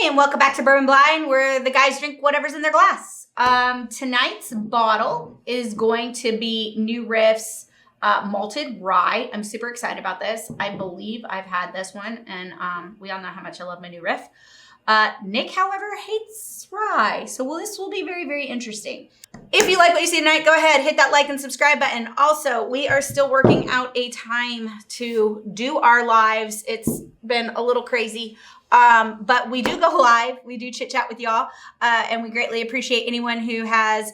Hey, and welcome back to Bourbon Blind, where the guys drink whatever's in their glass. Tonight's bottle is going to be New Riff's Malted Rye. I'm super excited about this. I believe I've had this one, and we all know how much I love my New Riff. Nick, however, hates rye, so this will be very, very interesting. If you like what you see tonight, go ahead, hit that like and subscribe button. Also, we are still working out a time to do our lives. It's been a little crazy. But we do go live. We do chit chat with y'all. And we greatly appreciate anyone who has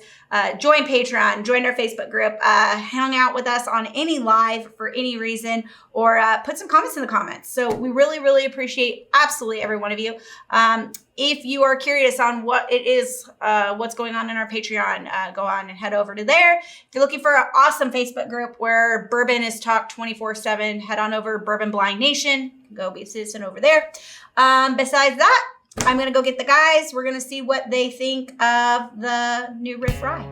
joined Patreon, joined our Facebook group, hung out with us on any live for any reason, or put some comments in the comments. So we really, really appreciate absolutely every one of you. If you are curious on what it is, what's going on in our Patreon, go on and head over to there. If you're looking for an awesome Facebook group where bourbon is talked 24/7, head on over Bourbon Blind Nation. Go be a citizen over there. Besides that, I'm going to go get the guys. We're going to see what they think of the New Riff Rye.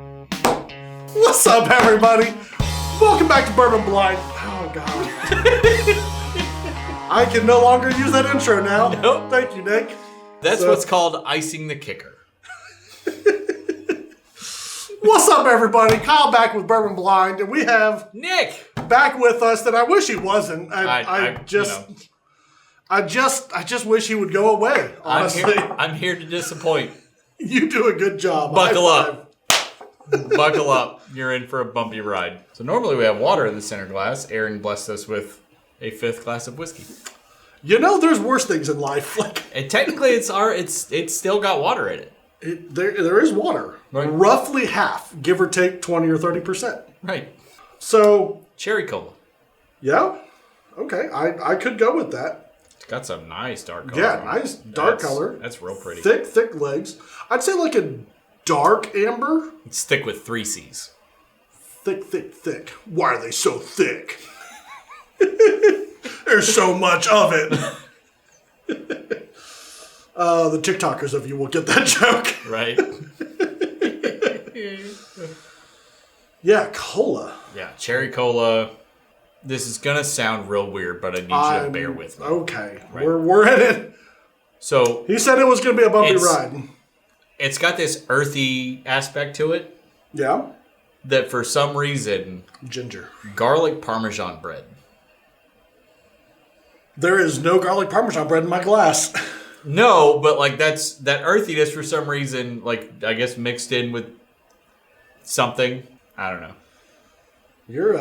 What's up, everybody? Welcome back to Bourbon Blind. Oh, God. I can no longer use that intro now. Nope. Thank you, Nick. That's what's called icing the kicker. What's up, everybody? Kyle back with Bourbon Blind, and we have Nick back with us that I wish he wasn't. I just wish he would go away, honestly. I'm here to disappoint. You do a good job. Buckle up. Buckle up. You're in for a bumpy ride. So normally we have water in the center glass. Aaron blessed us with a 5th glass of whiskey. You know, there's worse things in life. And technically, it's still got water in it. There is water. Right. Roughly half, give or take 20 or 30%. Right. So. Cherry cola. Yeah. Okay. I could go with that. It's got some nice dark color. Yeah, nice dark color. That's real pretty. Thick legs. I'd say like a dark amber. Stick with 3 C's. Thick. Why are they so thick? There's so much of it. The TikTokers of you will get that joke. Right. Yeah, cola. Yeah, cherry cola. This is going to sound real weird, but I need you to bear with me. Okay. Right. We're in it. So he said it was going to be a bumpy ride. It's got this earthy aspect to it. Yeah. That for some reason... Ginger. Garlic Parmesan bread. There is no garlic Parmesan bread in my glass. No, but like that earthiness for some reason, like I guess mixed in with something. I don't know. You're,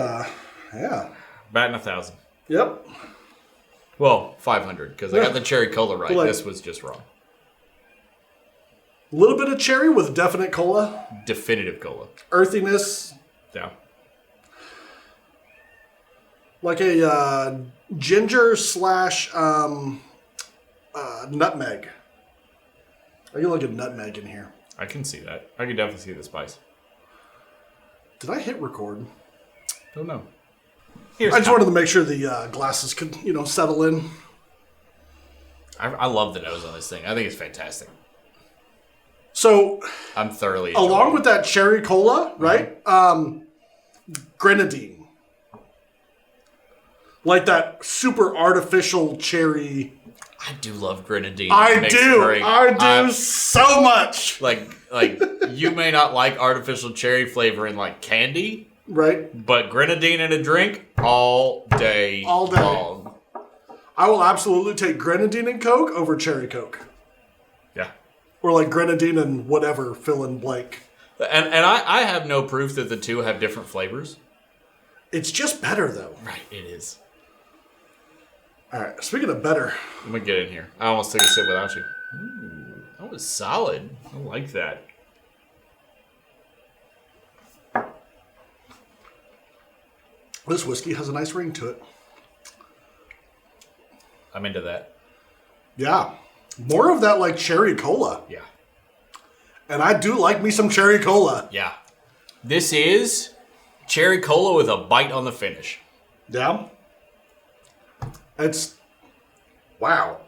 yeah. Batting 1,000. Yep. Well, 500, because I got the cherry cola right. This was just wrong. A little bit of cherry with definite cola. Definitive cola. Earthiness. Yeah. Like a ginger / nutmeg. I get like a nutmeg in here. I can see that. I can definitely see the spice. Did I hit record? Don't know. I just wanted to make sure the glasses could, settle in. I love the nose on this thing. I think it's fantastic. So, I'm thoroughly along with that cherry cola, right? Grenadine. Like that super artificial cherry. I do love grenadine. I do so much. Like you may not like artificial cherry flavor in like candy. Right. But grenadine in a drink all day long. I will absolutely take grenadine and Coke over cherry Coke. Yeah. Or like grenadine and whatever, fill in blank. And I have no proof that the two have different flavors. It's just better though. Right, it is. All right, speaking of better. Let me get in here. I almost took a sip without you. Ooh, that was solid. I like that. This whiskey has a nice ring to it. I'm into that. Yeah. More of that like cherry cola. Yeah. And I do like me some cherry cola. Yeah. This is cherry cola with a bite on the finish. Yeah. It's... Wow.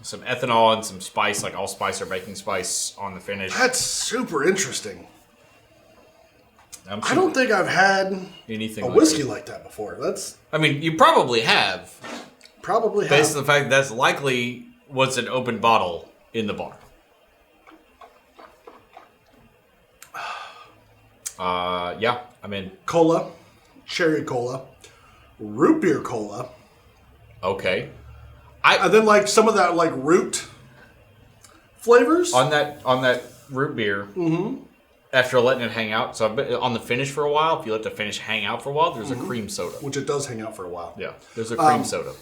Some ethanol and some spice, like allspice or baking spice on the finish. That's super interesting. I don't think I've had anything a whiskey like that before. I mean, you probably have. Probably have. Based on the fact that's likely what's an open bottle in the bar. Yeah, I mean... Cola, cherry cola, root beer cola. Okay. And then like some of that like root flavors. On that root beer, after letting it hang out, so I've been on the finish for a while, if you let the finish hang out for a while, there's a cream soda. Which it does hang out for a while. Yeah, there's a cream soda.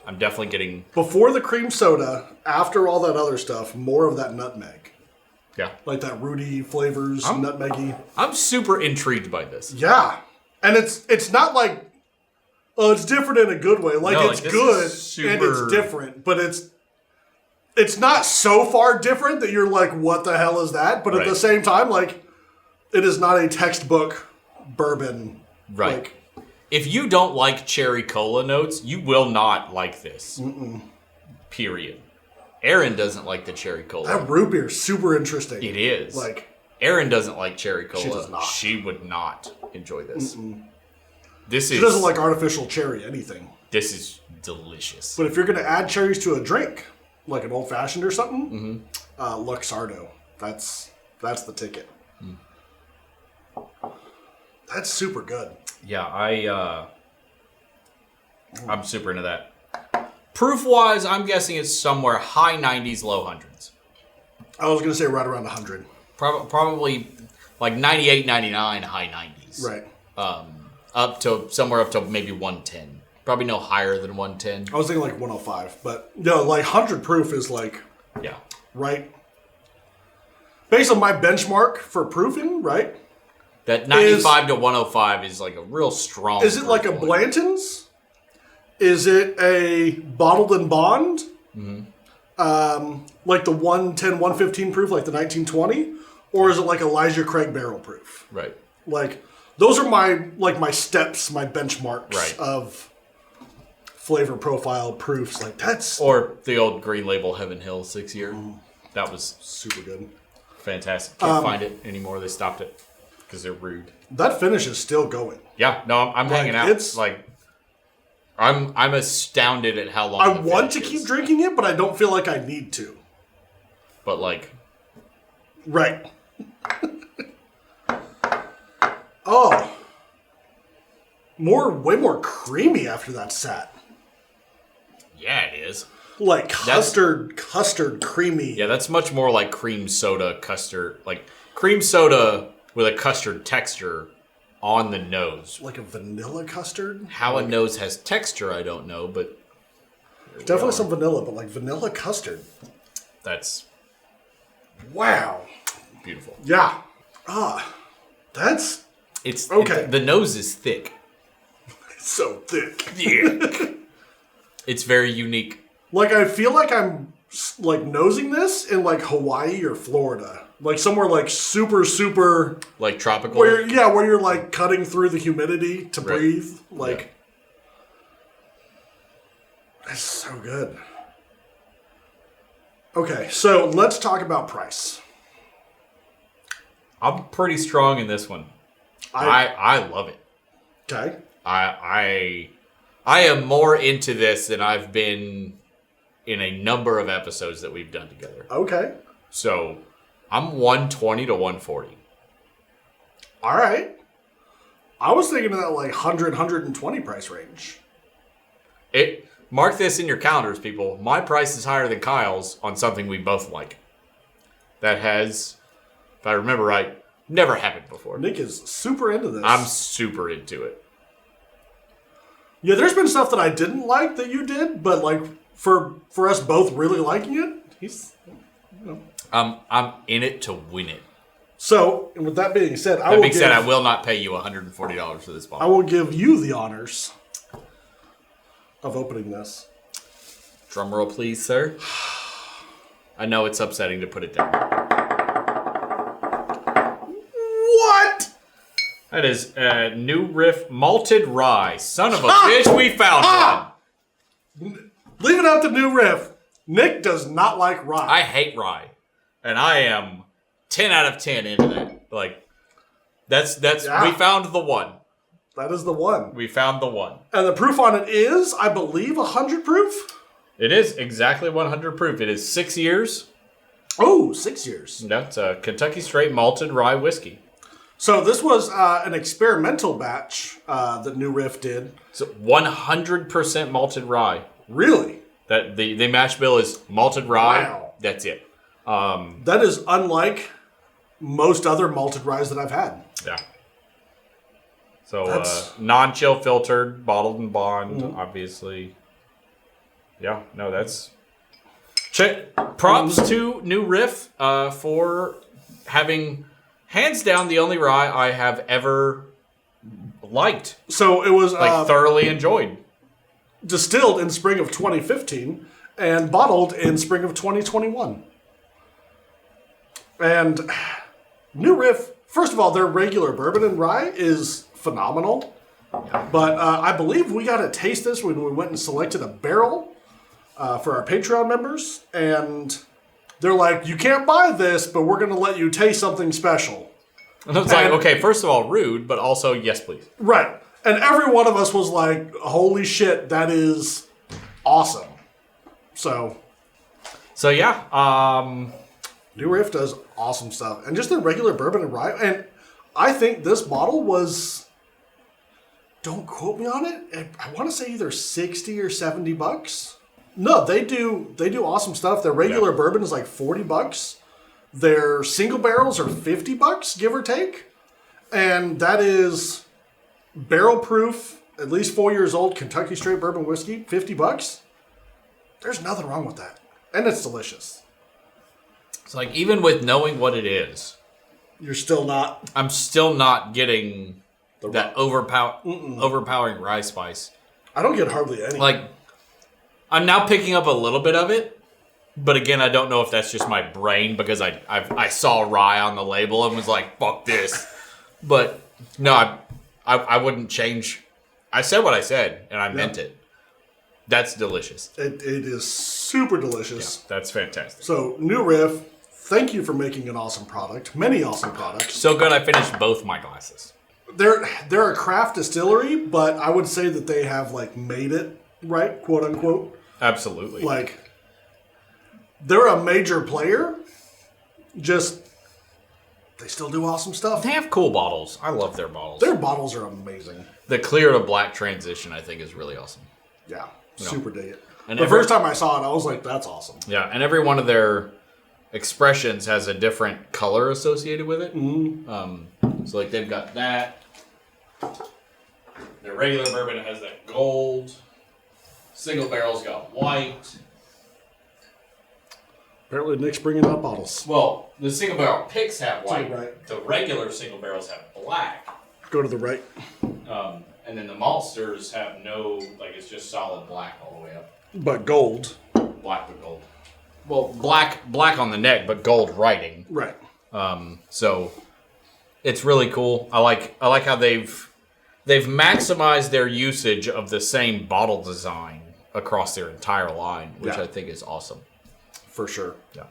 I'm definitely getting... Before the cream soda, after all that other stuff, more of that nutmeg. Yeah. Like that rooty flavors, nutmeggy. I'm super intrigued by this. Yeah. And it's not like, oh, it's different in a good way. Like, No, it's like, good super... and it's different, but it's not so far different that you're like, what the hell is that? But at the same time, like, it is not a textbook bourbon. Right. Like, if you don't like cherry cola notes, you will not like this. Period. Aaron doesn't like the cherry cola. that root beer is super interesting. It is. Like, Aaron doesn't like cherry cola. She does not. She would not enjoy this. she doesn't like artificial cherry anything. This is delicious. But if you're going to add cherries to a drink, like an old fashioned or something, Luxardo. That's the ticket. That's super good. Yeah, I'm super into that. Proof-wise, I'm guessing it's somewhere high 90s, low 100s. I was going to say right around 100. Probably like 98, 99, high 90s. Right. Up to maybe 110. Probably no higher than 110. I was thinking like 105, but no, like 100 proof is like, Yeah. right? Based on my benchmark for proofing, right? That 95 to 105 is like a real strong... Is it like a point. Blanton's? Is it a Bottled and Bond? Like the 110, 115 proof, like the 1920? Or is it like Elijah Craig barrel proof? Right. Like, those are my steps, my benchmarks of flavor profile proofs. Like, that's... Or the old Green Label Heaven Hill 6 year. That was super good. fantastic. Can't find it anymore. They stopped it because they're rude. That finish is still going. Yeah, no, I'm hanging out. It's like... I'm astounded at how long I the want to finish keep is. drinking it, but I don't feel like I need to. But like... Right. Oh. Way more creamy after that sat. Yeah, it is. Like custard creamy. Yeah, that's much more like cream soda custard. Like cream soda with a custard texture on the nose. Like a vanilla custard? How a nose has texture, I don't know, but... Definitely some vanilla, but like vanilla custard. That's Wow. beautiful. Yeah. That's It's okay. the nose is thick. So thick. Yeah. It's very unique. Like, I feel like I'm like nosing this in like Hawaii or Florida. Like somewhere like super, super... Like tropical. Where you're like cutting through the humidity to Right. breathe. Like, that's so good. Okay, so let's talk about price. I'm pretty strong in this one. I love it. Okay. I am more into this than I've been in a number of episodes that we've done together. Okay. So I'm 120 to 140. All right. I was thinking of that like 100, 120 price range. Mark this in your calendars, people. My price is higher than Kyle's on something we both like. That has, if I remember right, never happened before. Nick is super into this. I'm super into it. Yeah, there's been stuff that I didn't like that you did, but like for us both really liking it, I'm in it to win it. So, and with that being said, I will not pay you $140 for this I bottle. will give you the honors of opening this. Drum roll, please, sir. I know it's upsetting to put it down. What? That is new Riff Malted Rye. Son of a bitch, we found one. Leave it up to New Riff. Nick does not like rye. I hate rye. And I am 10 out of 10 into that. Like, that's Yeah. we found the one. That is the one. We found the one. And the proof on it is, I believe, 100 proof. It is exactly 100 proof. It is 6 years. Oh, 6 years. That's a Kentucky Straight Malted Rye Whiskey. So this was an experimental batch that New Riff did. So 100% malted rye. Really? That the mash bill is malted rye. Wow. That's it. That is unlike most other malted ryes that I've had. Yeah. So non-chill filtered, bottled and bond, obviously. Yeah, no, that's... Props to New Riff for having, hands down, the only rye I have ever liked. So it was... thoroughly enjoyed. Distilled in spring of 2015 and bottled in spring of 2021. And New Riff, first of all, their regular bourbon and rye is phenomenal. But I believe we got to taste this when we went and selected a barrel for our Patreon members. And they're like, you can't buy this, but we're going to let you taste something special. And it's like, okay, first of all, rude, but also, yes, please. Right. And every one of us was like, holy shit, that is awesome. So yeah. New Riff does awesome stuff. And just the regular bourbon and rye. And I think this bottle was, don't quote me on it, I want to say either 60 or 70 bucks. No, they do awesome stuff. Their regular bourbon is like 40 bucks. Their single barrels are 50 bucks, give or take. And that is barrel proof, at least 4 years old, Kentucky Straight Bourbon Whiskey, 50 bucks. There's nothing wrong with that. And it's delicious. It's like, even with knowing what it is, you're still not... I'm still not getting that overpowering rye spice. I don't get hardly any. Like, I'm now picking up a little bit of it, but again, I don't know if that's just my brain because I saw rye on the label and was like, fuck this. But no, I wouldn't change. I said what I said, and I meant it. That's delicious. It is super delicious. Yeah, that's fantastic. So, New Riff, thank you for making an awesome product. Many awesome products. So good, I finished both my glasses. They're a craft distillery, but I would say that they have like made it right, quote unquote. Absolutely. Like, they're a major player. Just, they still do awesome stuff. They have cool bottles. I love their bottles. Their bottles are amazing. The clear to black transition, I think, is really awesome. Yeah, super dig it. And the first time I saw it, I was like, that's awesome. Yeah, and every one of their expressions has a different color associated with it. Mm-hmm. So, like, they've got that. Their regular bourbon has that gold. Single barrel's got white. Apparently Nick's bringing out bottles. Well, the single barrel picks have white. Right. The regular single barrels have black. Go to the right. And then the maltsters have no, like, it's just solid black all the way up. But gold. Black with gold. Well, black on the neck, but gold writing. Right. So it's really cool. I like how they've maximized their usage of the same bottle design across their entire line, which I think is awesome. For sure. Yeah.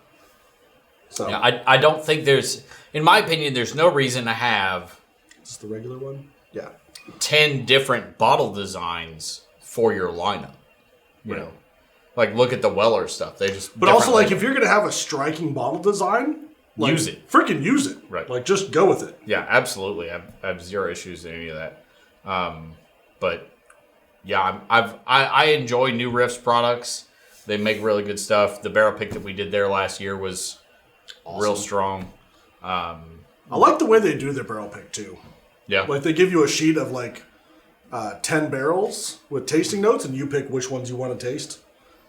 So yeah, I don't think there's, in my opinion, there's no reason to have. Is this the regular one? Yeah. 10 different bottle designs for your lineup. You know, like look at the Weller stuff. They just. But also, like, if you're gonna have a striking bottle design, like, use it. Freaking use it. Right. Like, just go with it. Yeah, absolutely. I have zero issues with any of that. But yeah, I enjoy New Riff's products. They make really good stuff. The barrel pick that we did there last year was real strong. I like the way they do their barrel pick too. Yeah. Like, they give you a sheet of like 10 barrels with tasting notes, and you pick which ones you want to taste.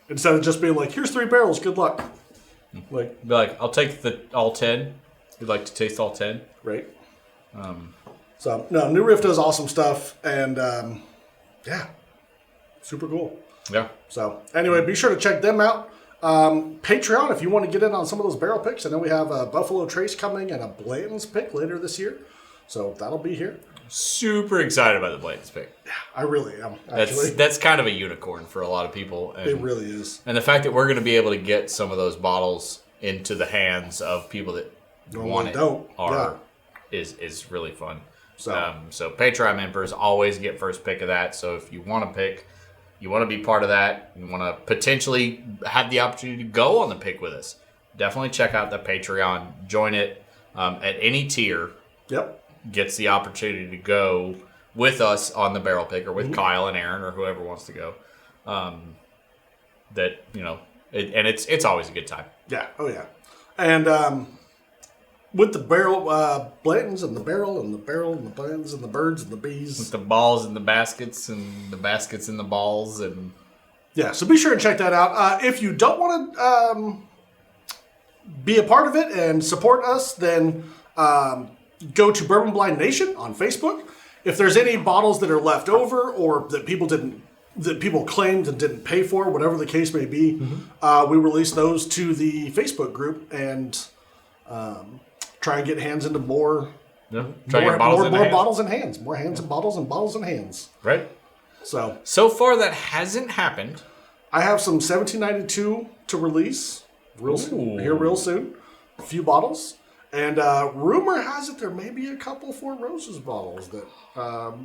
Instead of just being like, here's 3 barrels, good luck. Like, be like, I'll take all 10. You'd like to taste all 10? Right. So, no, New Riff does awesome stuff, and yeah, super cool. Yeah. So, anyway, be sure to check them out. Patreon, if you want to get in on some of those barrel picks. I know we have a Buffalo Trace coming and a Blanton's pick later this year. So, that'll be here. Super excited about the Blanton's pick. Yeah, I really am, actually. That's kind of a unicorn for a lot of people. And, it really is. And the fact that we're going to be able to get some of those bottles into the hands of people that want it is really fun. So Patreon members always get first pick of that. So if you want to pick, you want to be part of that, you want to potentially have the opportunity to go on the pick with us, definitely check out the Patreon. Join it at any tier. Yep. Gets the opportunity to go with us on the barrel picker with Kyle and Aaron or whoever wants to go. That, you know, and it's always a good time. Yeah. Oh, yeah. And with the barrel blends and the barrel and the barrel and the blends and the birds and the bees. With the balls and the baskets and the balls. And yeah, so be sure to check that out. If you don't want to be a part of it and support us, then go to Bourbon Blind Nation on Facebook. If there's any bottles that are left over or that people claimed and didn't pay for, whatever the case may be, we release those to the Facebook group and try and get hands into more bottles in hands. More hands and bottles and bottles in hands. Right. So far that hasn't happened. I have some 1792 to release real soon. A few bottles. And rumor has it there may be a couple Four Roses bottles that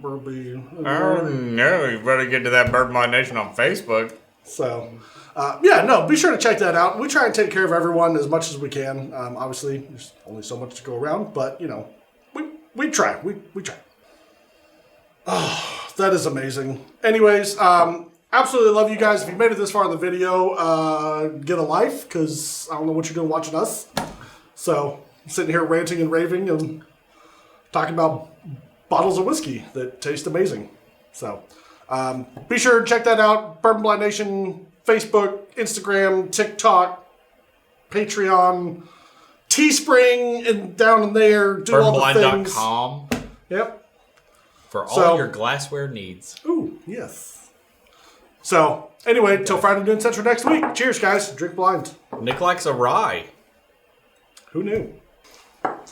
will be... Oh, no. You better get to that Bourbon Blind Nation on Facebook. So, be sure to check that out. We try and take care of everyone as much as we can. Obviously, there's only so much to go around, but, you know, we try. We try. Oh, that is amazing. Anyways, absolutely love you guys. If you made it this far in the video, get a life, because I don't know what you're doing watching us. So... sitting here ranting and raving and talking about bottles of whiskey that taste amazing. So be sure to check that out. Bourbon Blind Nation, Facebook, Instagram, TikTok, Patreon, Teespring, and down in there. Do all the things. Bourbonblind.com. Yep. For all your glassware needs. Ooh, yes. So anyway, till Friday noon Central next week. Cheers, guys. Drink blind. Nick likes a rye. Who knew?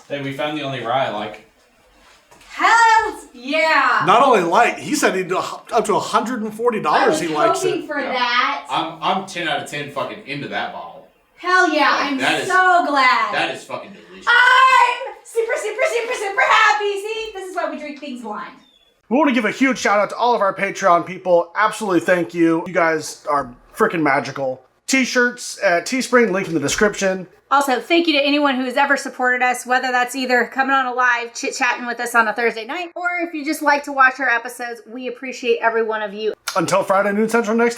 Hey, we found the only rye I like. Hell yeah! Not only like, he said he'd up to $140 he likes it. For that. I'm 10 out of 10 fucking into that bottle. Hell yeah, I'm so glad. That is fucking delicious. I'm super happy. See, this is why we drink things blind. We want to give a huge shout out to all of our Patreon people. Absolutely thank you. You guys are freaking magical. T-shirts at Teespring, link in the description. Also, thank you to anyone who has ever supported us, whether that's either coming on a live, chit-chatting with us on a Thursday night, or if you just like to watch our episodes, we appreciate every one of you. Until Friday noon Central next